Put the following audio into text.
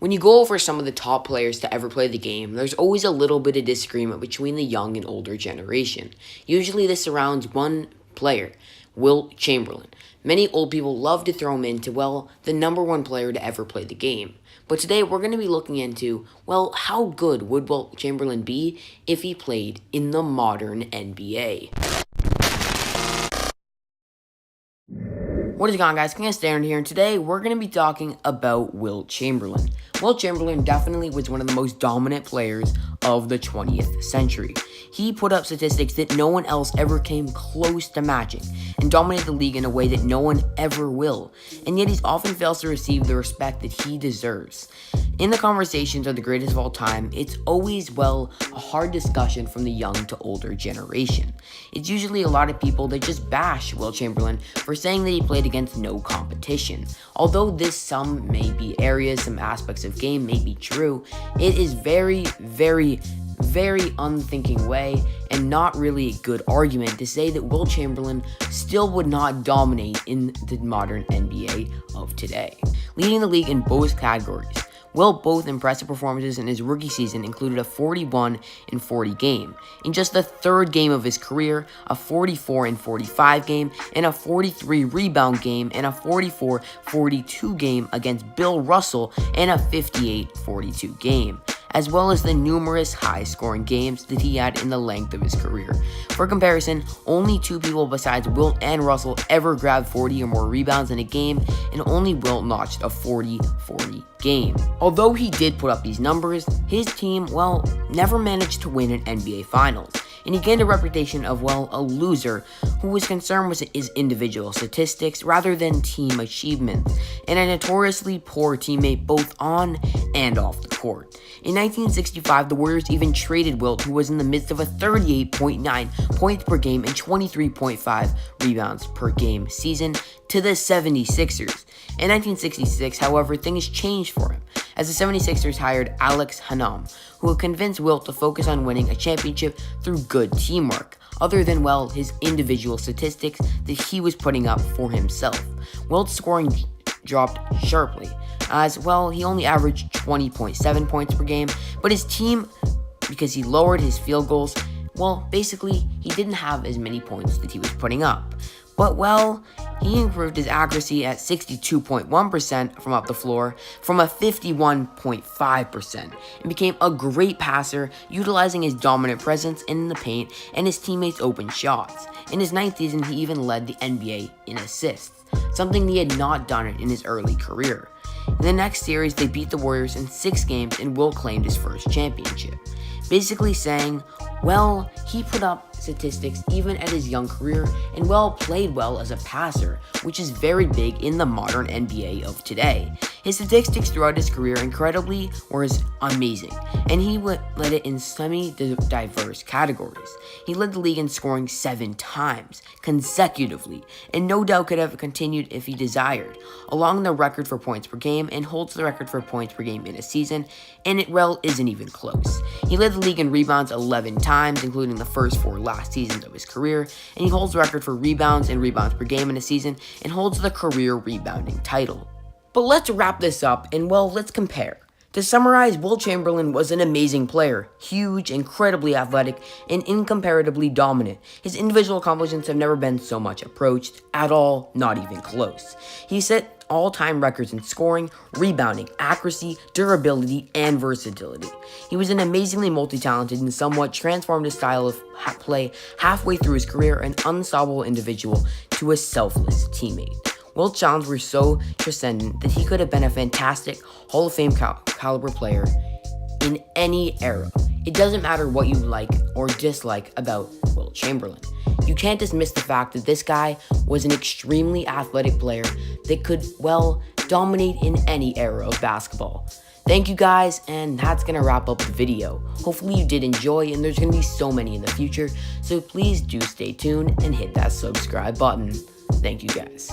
When you go over some of the top players to ever play the game, there's always a little bit of disagreement between the young and older generation. Usually this surrounds one player, Wilt Chamberlain. Many old people love to throw him into, well, the number one player to ever play the game. But today we're going to be looking into, well, how good would Wilt Chamberlain be if he played in the modern NBA? What is going on, guys? King Aaron here, and today we're going to be talking about Wilt Chamberlain. Wilt Chamberlain definitely was one of the most dominant players of the 20th century. He put up statistics that no one else ever came close to matching, and dominated the league in a way that no one ever will, and yet he often fails to receive the respect that he deserves. In the conversations of the greatest of all time, it's always, well, a hard discussion from the young to older generation. It's usually a lot of people that just bash Wilt Chamberlain for saying that he played against no competition. Although some aspects of game may be true, it is very unthinking way and not really a good argument to say that Wilt Chamberlain still would not dominate in the modern NBA of today. Leading the league in both categories, Wilt both impressive performances in his rookie season included a 41-40 game. In just the third game of his career, a 44-45 game, and a 43-rebound game, and a 44-42 game against Bill Russell, and a 58-42 game, as well as the numerous high-scoring games that he had in the length of his career. For comparison, only two people besides Wilt and Russell ever grabbed 40 or more rebounds in a game, and only Wilt notched a 40-40 game. Although he did put up these numbers, his team, well, never managed to win an NBA Finals, and he gained a reputation of, well, a loser who was concerned with his individual statistics rather than team achievements, and a notoriously poor teammate both on and off the court. In 1965, the Warriors even traded Wilt, who was in the midst of a 38.9 points per game and 23.5 rebounds per game season, to the 76ers. In 1966, however, things changed for him, as the 76ers hired Alex Hanum, who would convince Wilt to focus on winning a championship through good teamwork, other than, well, his individual statistics that he was putting up for himself. Wilt's scoring dropped sharply, as, well, he only averaged 20.7 points per game, but his team, because he lowered his field goals, well, basically, he didn't have as many points that he was putting up. But, well, he improved his accuracy at 62.1% from up the floor from a 51.5% and became a great passer, utilizing his dominant presence in the paint and his teammates' open shots. In his ninth season, he even led the NBA in assists, something he had not done in his early career. In the next series, they beat the Warriors in 6 games and Wilt claimed his first championship, basically saying, well, he put up statistics even at his young career and, well, played well as a passer, which is very big in the modern NBA of today. His statistics throughout his career incredibly was amazing, and he led it in semi-diverse categories. He led the league in scoring 7 times consecutively, and no doubt could have continued if he desired, along the record for points per game, and holds the record for points per game in a season, and it, well, isn't even close. He led the league in rebounds 11 times, including the first 4 last seasons of his career, and he holds the record for rebounds and rebounds per game in a season, and holds the career rebounding title. But let's wrap this up and, well, let's compare. To summarize, Wilt Chamberlain was an amazing player, huge, incredibly athletic, and incomparably dominant. His individual accomplishments have never been so much approached, at all, not even close. He set all-time records in scoring, rebounding, accuracy, durability, and versatility. He was an amazingly multi-talented and somewhat transformed his style of play halfway through his career, an unstoppable individual to a selfless teammate. Wilt's challenges were so transcendent that he could have been a fantastic Hall of Fame caliber player in any era. It doesn't matter what you like or dislike about Wilt Chamberlain. You can't dismiss the fact that this guy was an extremely athletic player that could, well, dominate in any era of basketball. Thank you guys, and that's gonna wrap up the video. Hopefully you did enjoy, and there's gonna be so many in the future, so please do stay tuned and hit that subscribe button. Thank you guys.